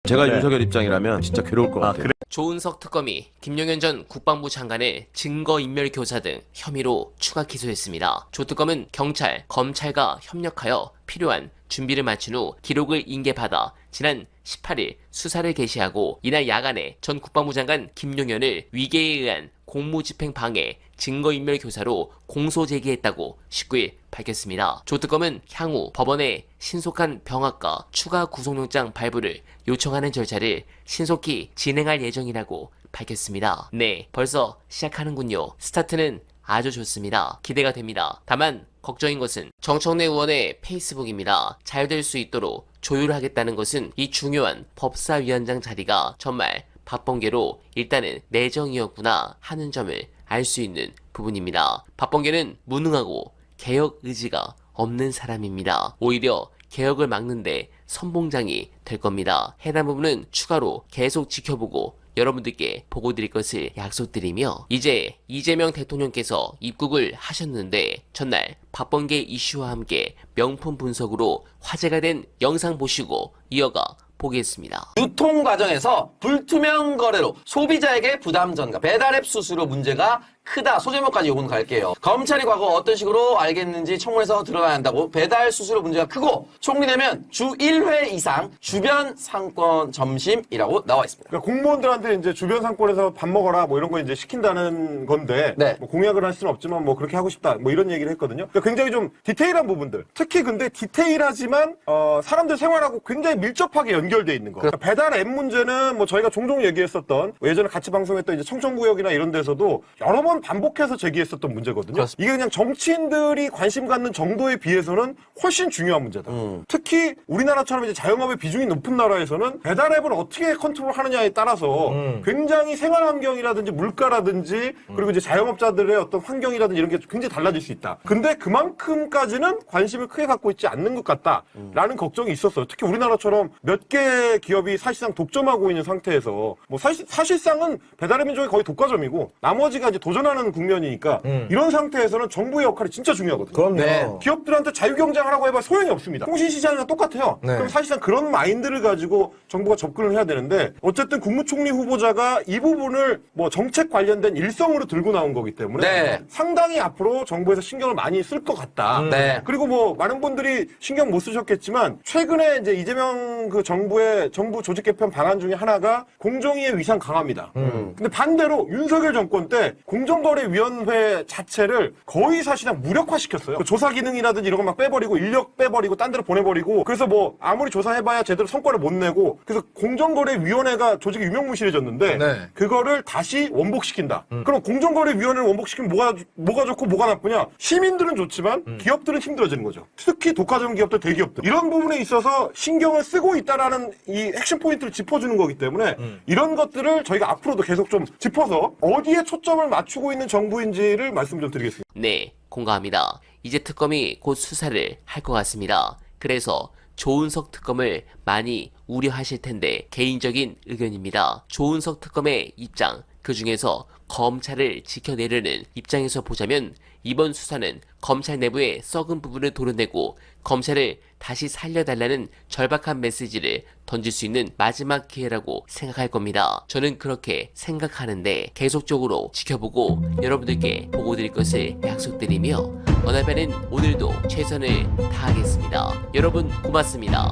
제가 네. 윤석열 입장이라면 진짜 괴로울 것 같아요. 그래? 조은석 특검이 김용현 전 국방부 장관을 증거인멸 교사 등 혐의로 추가 기소했습니다. 조 특검은 경찰, 검찰과 협력하여 필요한 준비를 마친 후 기록을 인계받아 지난 18일 수사를 개시하고 이날 야간에 전 국방부 장관 김용현을 위계에 의한 공무집행 방해, 증거인멸 교사로 공소 제기했다고 19일 밝혔습니다. 조 특검은 향후 법원에 신속한 병합과 추가 구속영장 발부를 요청하는 절차를 신속히 진행할 예정이라고 밝혔습니다. 네, 벌써 시작하는군요. 스타트는 아주 좋습니다. 기대가 됩니다. 다만 걱정인 것은 정청래 의원의 페이스북입니다. 잘 될 수 있도록 조율하겠다는 것은 이 중요한 법사위원장 자리가 정말 박범계로 일단은 내정이었구나 하는 점을 알 수 있는 부분입니다. 박범계는 무능하고 개혁 의지가 없는 사람입니다. 오히려 개혁을 막는데 선봉장이 될 겁니다. 해당 부분은 추가로 계속 지켜보고 여러분들께 보고드릴 것을 약속드리며 이제 이재명 대통령께서 입국을 하셨는데 전날 박범계 이슈와 함께 명품 분석으로 화제가 된 영상 보시고 이어가 보겠습니다. 유통 과정에서 불투명 거래로 소비자에게 부담 전가, 배달앱 수수료 문제가 크다. 소제목까지 요구는 갈게요. 검찰이 과거 어떤 식으로 알겠는지 청문회에서 드러나야 한다고 배달 수수료 문제가 크고 총리되면 주 1회 이상 주변 상권 점심이라고 나와 있습니다. 그러니까 공무원들한테 이제 주변 상권에서 밥 먹어라 뭐 이런 거 이제 시킨다는 건데 네. 뭐 공약을 할 수는 없지만 뭐 그렇게 하고 싶다 뭐 이런 얘기를 했거든요. 그러니까 굉장히 좀 디테일한 부분들, 특히 근데 디테일하지만 사람들 생활하고 굉장히 밀접하게 연결돼 있는 거. 그러니까 배달 앱 문제는 뭐 저희가 종종 얘기했었던 뭐 예전에 같이 방송했던 이제 청천구역이나 이런 데서도 여러 번 반복해서 제기했었던 문제거든요. 그렇습니다. 이게 그냥 정치인들이 관심 갖는 정도에 비해서는 훨씬 중요한 문제다. 특히 우리나라처럼 이제 자영업의 비중이 높은 나라에서는 배달 앱을 어떻게 컨트롤하느냐에 따라서 굉장히 생활 환경이라든지 물가라든지 그리고 이제 자영업자들의 어떤 환경이라든지 이런 게 굉장히 달라질 수 있다. 근데 그만큼까지는 관심을 크게 갖고 있지 않는 것 같다라는 걱정이 있었어요. 특히 우리나라처럼 몇 개 기업이 사실상 독점하고 있는 상태에서 뭐 사실상은 배달의 민족이 거의 독과점이고 나머지가 이제 도전하는 국면이니까 이런 상태에서는 정부의 역할이 진짜 중요하거든요. 그럼요. 네. 기업들한테 자유경쟁하라고 해봐 소용이 없습니다. 통신시장이랑 똑같아요. 네. 그럼 사실상 그런 마인드를 가지고 정부가 접근을 해야 되는데 어쨌든 국무총리 후보자가 이 부분을 뭐 정책 관련된 일성으로 들고 나온 거기 때문에 네. 상당히 앞으로 정부에서 신경을 많이 쓸 것 같다. 네. 그리고 뭐 많은 분들이 신경 못 쓰셨겠지만 최근에 이제 이재명 그 정부의 정부 조직 개편 방안 중에 하나가 공정위의 위상 강화입니다. 근데 반대로 윤석열 정권 때 공정거래위원회 자체를 거의 사실상 무력화시켰어요. 그 조사 기능이라든지 이런 거 막 빼버리고 인력 빼버리고 딴 데로 보내버리고 그래서 뭐 아무리 조사해봐야 제대로 성과를 못 내고 그래서 공정거래위원회가 조직이 유명무실해졌는데 네. 그거를 다시 원복시킨다. 그럼 공정거래위원회를 원복시키면 뭐가 좋고 뭐가 나쁘냐? 시민들은 좋지만 기업들은 힘들어지는 거죠. 특히 독과점 기업들, 대기업들 이런 부분에 있어서 신경을 쓰고 있다라는 이 핵심 포인트를 짚어주는 거기 때문에 이런 것들을 저희가 앞으로도 계속 좀 짚어서 어디에 초점을 맞추고 있는 정부인지를 말씀 좀 드리겠습니다. 네, 공감합니다. 이제 특검이 곧 수사를 할 것 같습니다. 그래서 조은석 특검을 많이 우려하실 텐데 개인적인 의견입니다. 조은석 특검의 입장, 그 중에서 검찰을 지켜내려는 입장에서 보자면 이번 수사는 검찰 내부의 썩은 부분을 도려내고 검찰을 다시 살려달라는 절박한 메시지를 던질 수 있는 마지막 기회라고 생각할 겁니다. 저는 그렇게 생각하는데 계속적으로 지켜보고 여러분들께 보고드릴 것을 약속드리며 언알바는 오늘도 최선을 다하겠습니다. 여러분 고맙습니다.